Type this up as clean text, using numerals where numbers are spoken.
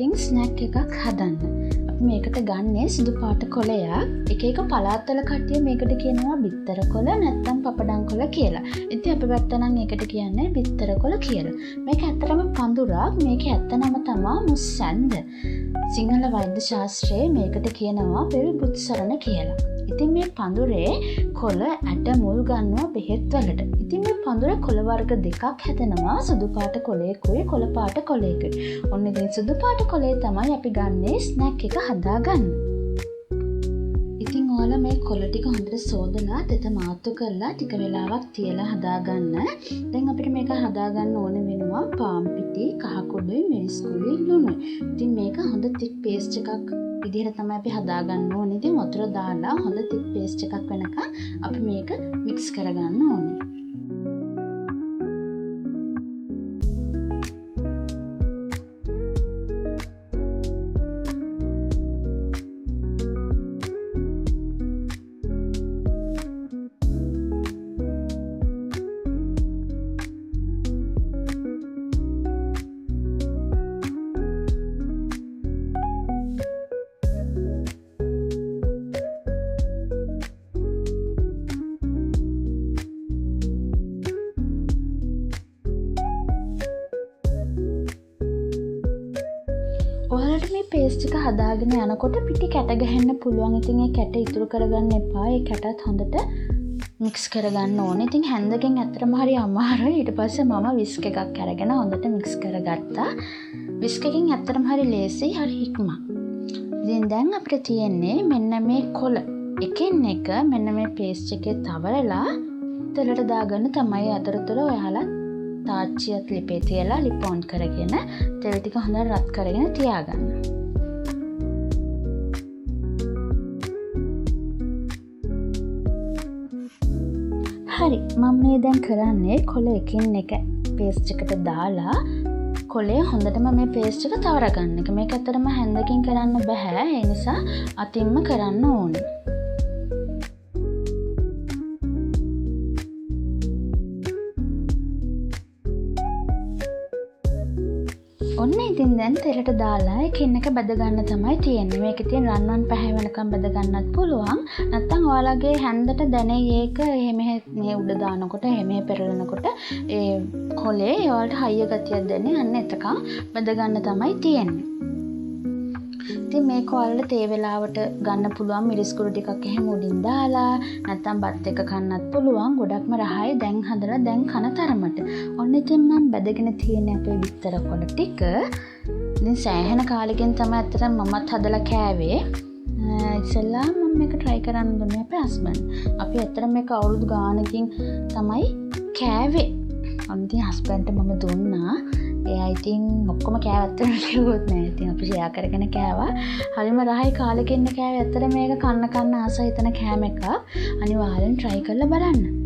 කොලයකින් snack එකක් හදන්න. අපි මේකට ගන්නේ සුදු පාට කොලයක්. එක එක පළාත්වල කට්ටිය මේකට කියනවා බිත්තර කොල නැත්නම් පපඩම් කොල කියලා. ඉතින් අපි පැත්ත නම් ඒකට කියන්නේ බිත්තර කොල කියලා. මේක ඇත්තටම පඳුරක්. මේක ඇත්ත නම තමයි මුස්සැන්ද. සිංහල වෛද්‍ය ශාස්ත්‍රයේ මේකට කියනවා පෙල් බුත්සරණ කියලා. ඉතින් මේ පඳුරේ කොළ ඇට මුල් ගන්නවා බෙහෙත් වලට. ඉතින් මේ පඳුරේ කොළ වර්ග දෙකක් හැදෙනවා සුදු පාට කොළයකුයි කොළ පාට කොළයකුයි. ඔන්න ඉතින් සුදු පාට කොළේ තමයි අපි ගන්නේ ස්නැක් එක හදාගන්න. ඉතින් ඔයාලා මේ කොළ ටික හොඳට සෝදලා තෙත මාත්තු කරලා ටික වෙලාවක් තියලා හදාගන්න. දැන් අපිට මේක හදාගන්න ඕන වෙනවා පාන් පිටි, කහ කුඩුයි, මිරිස් කුඩුයි, ලුණුයි. ඉතින් මේක හොඳ තික් පේස්ට් එකක් විදිහට තමයි අපි හදාගන්න ඕනේ. ඉතින් වතුර දාලා හොඳ තික් පේස්ට් එකක් වෙනකන් අපි මේක මික්ස් කරගන්න ඕනේ. ඔයාලට මේ පේස්ට් එක හදාගෙන යනකොට පිටි කැට ගහන්න පුළුවන්. ඉතින් ඒ කැට ඉතුරු කරගන්න එපා. ඒ කැටත් හොඳට මික්ස් කරගන්න ඕනේ. ඉතින් හැන්දකින් ඇත්තටම හරි අමාරුයි. ඊට පස්සේ මම විස්ක් එකක් අරගෙන හොඳට මික්ස් කරගත්තා. විස්ක් එකකින් ඇත්තටම හරි ලේසියි, හරි ඉක්මන්. ඉතින් දැන් අපිට තියෙන්නේ මෙන්න මේ කොළ එකින් එක මෙන්න මේ පේස්ට් එකේ තවරලා තෙලට දාගන්න තමයි. අතරතුර ඔයාලා තාච්චියත් ලිපේ තියලා ලිප් ඔන් කරගෙන තෙල් ටික හොඳට රත් කරගෙන තියාගන්න. හරි, මම මේ දැන් කරන්නේ කොළ එකින් එක පේස්ට් එකට දාලා කොළේ හොඳටම මේ පේස්ට් එක තවර ගන්න එක. මේක ඇත්තටම හැන්දකින් කරන්න බෑ. ඒ නිසා අතින්ම කරන්න ඕනේ. ඔන්න ඉතින් දැන් තෙලට දාලා එකින් එක බැද ගන්න තමයි තියෙන්නේ. මේකේ තියෙන රන්වන් පැහැ වෙනකම් බැද ගන්නත් පුළුවන්. නැත්නම් ඔයාලගේ හැන්දට දැනෙයි ඒක එහෙම මේ උඩ දානකොට එහෙම පෙරලනකොට ඒ කොලේ ඔයාලට හයිය ගතියක් දැනෙන්නේ. අන්න එතකන් බැද ගන්න තමයි තියෙන්නේ. ඉතින් මේක ඔයාලට තේ වෙලාවට ගන්න පුළුවන්. මිරිස් කුඩු ටිකක් එහෙම උඩින් දාලා නැත්නම් බත් එක කන්නත් පුළුවන්. ගොඩක්ම රහයි. දැන් හදලා දැන් කන තරමට. ඔන්න ඉතින් මම බැදගෙන තියෙන අපේ බිත්තර කොළ ටික. ඉතින් සෑහෙන කාලෙකින් තමයි අතට මමත් හදලා කෑවේ. ඉතින්ලා මම මේක try කරන්න දුන්නේ අපේ හස්බන්ඩ්. අපි ඇත්තට මේක අවුරුදු ගානකින් තමයි කෑවේ. ඔන්න ඉතින් හස්බන්ඩ්ට මම දුන්නා. එයා ඉතින් ඔක්කොම කෑවත්තම කිව්වොත් නෑ. ඉතින් අපි ෂෙයා කරගෙන කෑවා. හරිම රහයි කාලෙකින් කෑවේ. ඇත්තට මේක කන්න ආස හිතන කෑම එකක්. අනිවාර්යෙන් try කරලා බලන්න.